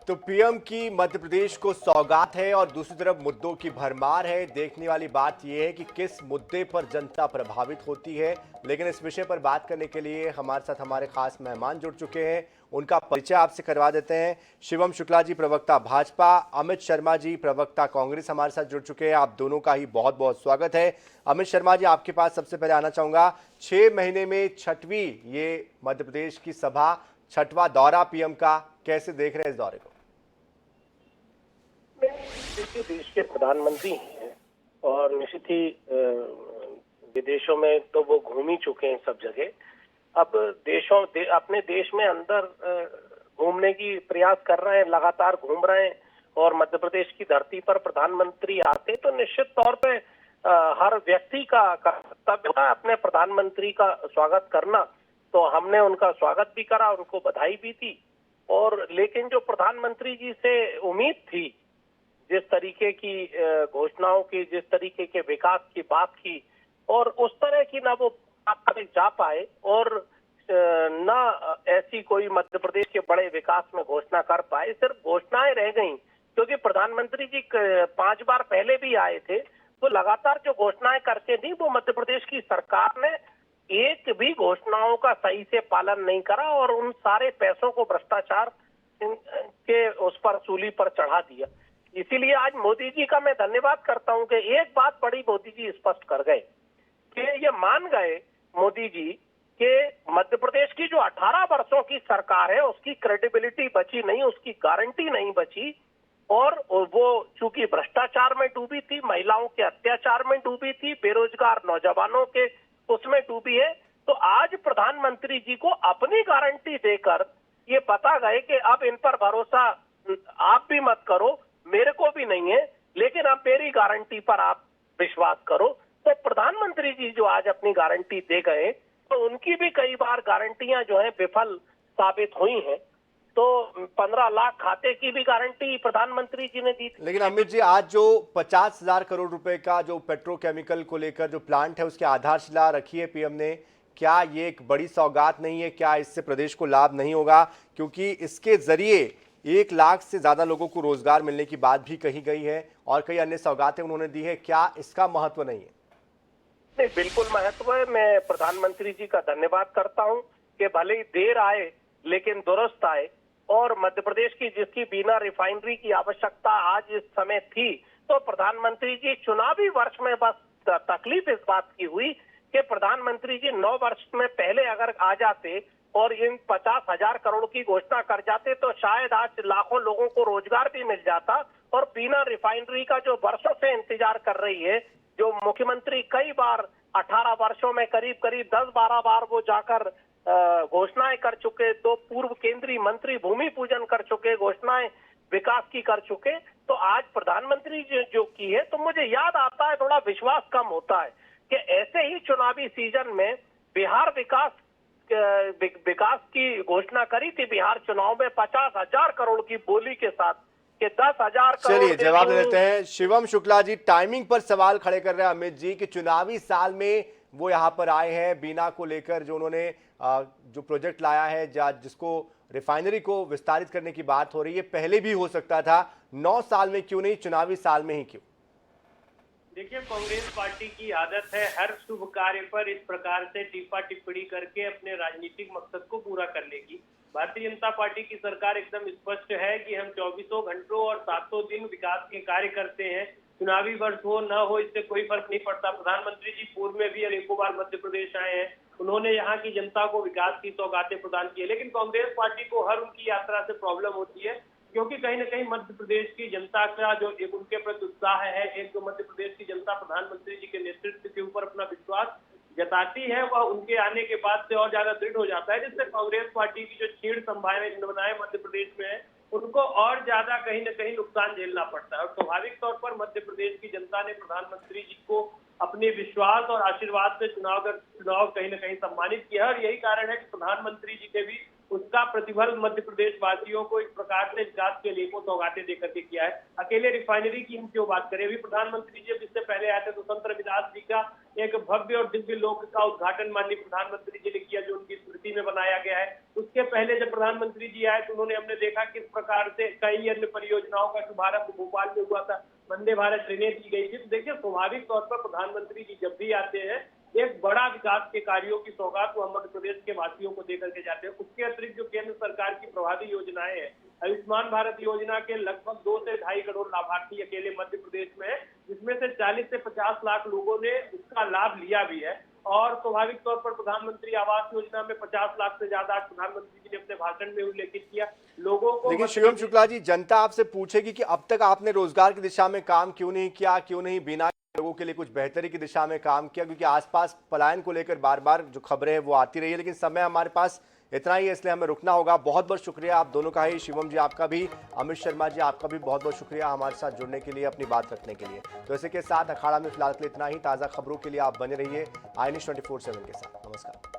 तो पीएम की मध्य प्रदेश को सौगात है और दूसरी तरफ मुद्दों की भरमार है। देखने वाली बात यह है कि किस मुद्दे पर जनता प्रभावित होती है। लेकिन इस विषय पर बात करने के लिए हमारे साथ हमारे खास मेहमान जुड़ चुके हैं। उनका परिचय आपसे करवा देते हैं। शिवम शुक्ला जी, प्रवक्ता भाजपा, अमित शर्मा जी, प्रवक्ता कांग्रेस, हमारे साथ जुड़ चुके हैं। आप दोनों का ही बहुत बहुत स्वागत है। अमित शर्मा जी, आपके पास सबसे पहले आना चाहूंगा। 6 महीने में छठवीं ये मध्य प्रदेश की सभा, छठवां दौरा पीएम का, कैसे देख रहे हैं इस दौरे को? देखिए, देश के प्रधानमंत्री हैं और निश्चित ही विदेशों में तो वो घूम ही चुके हैं सब जगह। अब अपने देश में अंदर घूमने की प्रयास कर रहे हैं, लगातार घूम रहे हैं और मध्य प्रदेश की धरती पर प्रधानमंत्री आते तो निश्चित तौर पे हर व्यक्ति का कर्तव्य होता है अपने प्रधानमंत्री का स्वागत करना। तो हमने उनका स्वागत भी करा, उनको बधाई भी दी। और लेकिन जो प्रधानमंत्री जी से उम्मीद थी, जिस तरीके की घोषणाओं की, जिस तरीके के विकास की बात की, और उस तरह की ना वो जा पाए और ना ऐसी कोई मध्य प्रदेश के बड़े विकास में घोषणा कर पाए। सिर्फ घोषणाएं रह गईं, क्योंकि प्रधानमंत्री जी 5 बार पहले भी आए थे। तो लगातार जो घोषणाएं करते थी, वो मध्य प्रदेश की सरकार ने एक भी घोषणाओं का सही से पालन नहीं करा और उन सारे पैसों को भ्रष्टाचार के उस पर सूली पर चढ़ा दिया। इसीलिए आज मोदी जी का मैं धन्यवाद करता हूं कि एक बात बड़ी मोदी जी स्पष्ट कर गए कि ये मान गए मोदी जी कि मध्य प्रदेश की जो 18 वर्षों की सरकार है, उसकी क्रेडिबिलिटी बची नहीं, उसकी गारंटी नहीं बची। और वो चूंकि भ्रष्टाचार में डूबी थी, महिलाओं के अत्याचार में डूबी थी, बेरोजगार नौजवानों के उसमें डूबी है। तो आज प्रधानमंत्री जी को अपनी गारंटी देकर ये बता गए कि अब इन पर भरोसा आप भी मत करो, मेरे को भी नहीं है, लेकिन अब मेरी गारंटी पर आप विश्वास करो। तो प्रधानमंत्री जी जो आज अपनी गारंटी दे गए, तो उनकी भी कई बार गारंटियां जो है विफल साबित हुई हैं। तो 15 लाख खाते की भी गारंटी प्रधानमंत्री जी ने दी थी। लेकिन अमित जी, आज जो 50,000 करोड़ रुपए का जो पेट्रोकेमिकल को लेकर जो प्लांट है, उसकी आधारशिला रखी है पीएम ने, क्या ये एक बड़ी सौगात नहीं है? क्या इससे प्रदेश को लाभ नहीं होगा? क्योंकि इसके जरिए 1 लाख से ज्यादा लोगों को रोजगार मिलने की बात भी कही गई है और कई अन्य सौगातें उन्होंने दी है। क्या इसका महत्व नहीं है? नहीं, बिल्कुल महत्व है। मैं प्रधानमंत्री जी का धन्यवाद करता हूं कि भले ही देर आए लेकिन दुरुस्त आए। और मध्य प्रदेश की जिसकी बिना रिफाइनरी की आवश्यकता आज इस समय थी, तो प्रधानमंत्री जी चुनावी वर्ष में बस तकलीफ इस बात की हुई कि प्रधानमंत्री जी 9 वर्ष में पहले अगर आ जाते और इन 50,000 करोड़ की घोषणा कर जाते, तो शायद आज लाखों लोगों को रोजगार भी मिल जाता। और बिना रिफाइनरी का जो वर्षों से इंतजार कर रही है, जो मुख्यमंत्री कई बार 18 वर्षों में करीब करीब 10-12 बार वो जाकर घोषणाएं कर चुके, तो पूर्व केंद्रीय मंत्री भूमि पूजन कर चुके, घोषणाएं विकास की कर चुके। तो आज प्रधानमंत्री जो की है, तो मुझे याद आता है, थोड़ा विश्वास कम होता है कि ऐसे ही चुनावी सीजन में बिहार विकास की घोषणा करी थी। बिहार चुनाव में 50,000 करोड़ की बोली के साथ कि 10,000 करोड़। चलिए जवाब दे देते हैं। शिवम शुक्ला जी, टाइमिंग पर सवाल खड़े कर रहे हैं अमित जी कि चुनावी साल में वो यहाँ पर आए हैं, बीना को लेकर जो उन्होंने जो प्रोजेक्ट लाया है, जिसको रिफाइनरी को विस्तारित करने की बात हो रही है, पहले भी हो सकता था। 9 साल में क्यों नहीं, चुनावी साल में ही क्यों? देखिए, कांग्रेस पार्टी की आदत है हर शुभ कार्य पर इस प्रकार से टीपा टिप्पणी करके अपने राजनीतिक मकसद को पूरा करने की। भारतीय जनता पार्टी की सरकार एकदम स्पष्ट है कि हम 24 घंटों और 7 दिन विकास के कार्य करते हैं। चुनावी वर्ष हो न हो, इससे कोई फर्क नहीं पड़ता। प्रधानमंत्री जी पूर्व में भी अनेकों बार मध्य प्रदेश आए हैं, उन्होंने यहाँ की जनता को विकास की सौगातें प्रदान की है। लेकिन कांग्रेस पार्टी को हर उनकी यात्रा से प्रॉब्लम होती है, क्योंकि कहीं न कहीं मध्य प्रदेश की जनता का जो एक उनके प्रति उत्साह है, एक जो मध्य प्रदेश की जनता प्रधानमंत्री जी के नेतृत्व के ऊपर अपना विश्वास जताती है, वह उनके आने के बाद से और ज्यादा दृढ़ हो जाता है, जिससे कांग्रेस पार्टी की जो क्षीण संभावनाएं मध्य प्रदेश में है, उनको और ज्यादा कहीं न कहीं नुकसान झेलना पड़ता है। और स्वाभाविक तौर पर मध्य प्रदेश की जनता ने प्रधानमंत्री जी को अपने विश्वास और आशीर्वाद से चुनाव कहीं न कहीं सम्मानित किया है। और यही कारण है कि प्रधानमंत्री जी के भी उसका प्रतिफल मध्य प्रदेश वासियों को इस प्रकार से विकास के लिए को सौगातें देकर के किया है। अकेले रिफाइनरी की हम क्यों बात करें, अभी प्रधानमंत्री जी इससे पहले आए थे तो संत रविदास जी का एक भव्य और दिव्य लोक का उद्घाटन माननीय प्रधानमंत्री जी ने किया, जो उनकी स्मृति में बनाया गया है। उसके पहले जब प्रधानमंत्री जी आए तो उन्होंने हमने देखा किस प्रकार से कई अन्य परियोजनाओं का शुभारंभ भोपाल में हुआ था, वंदे भारत ट्रेनें की गई थी। तो देखिए स्वाभाविक तौर पर प्रधानमंत्री जी जब भी आते हैं एक बड़ा विकास के कार्यों की सौगात वो मध्य प्रदेश के वासियों को देकर के जाते हैं। उसके अतिरिक्त जो केंद्र सरकार की प्रभावी योजनाएं हैं, आयुष्मान भारत योजना के लगभग 2 से 2.5 करोड़ लाभार्थी अकेले मध्य प्रदेश में है, जिसमें से 40 से 50 लाख लोगों ने उसका लाभ लिया भी है। और स्वाभाविक तौर पर प्रधानमंत्री आवास योजना में 50 लाख से ज्यादा प्रधानमंत्री जी ने अपने भाषण में उल्लेखित किया। लोगों को लेकिन शिवम शुक्ला जी, जनता आपसे पूछेगी कि अब तक आपने रोजगार की दिशा में काम क्यों नहीं किया, क्यों नहीं बिना लोगों के लिए कुछ बेहतरी की दिशा में काम किया, क्योंकि आसपास पलायन को लेकर बार बार जो खबरें हैं वो आती रही है। लेकिन समय हमारे पास इतना ही है, इसलिए हमें रुकना होगा। बहुत बहुत शुक्रिया आप दोनों का ही, शिवम जी आपका भी, अमित शर्मा जी आपका भी बहुत बहुत शुक्रिया हमारे साथ जुड़ने के लिए, अपनी बात रखने के लिए। तो इसी के साथ अखाड़ा में फिलहाल के लिए इतना ही। ताज़ा खबरों के लिए आप बने रहिए आई न्यूज़ 24/7 के साथ। नमस्कार।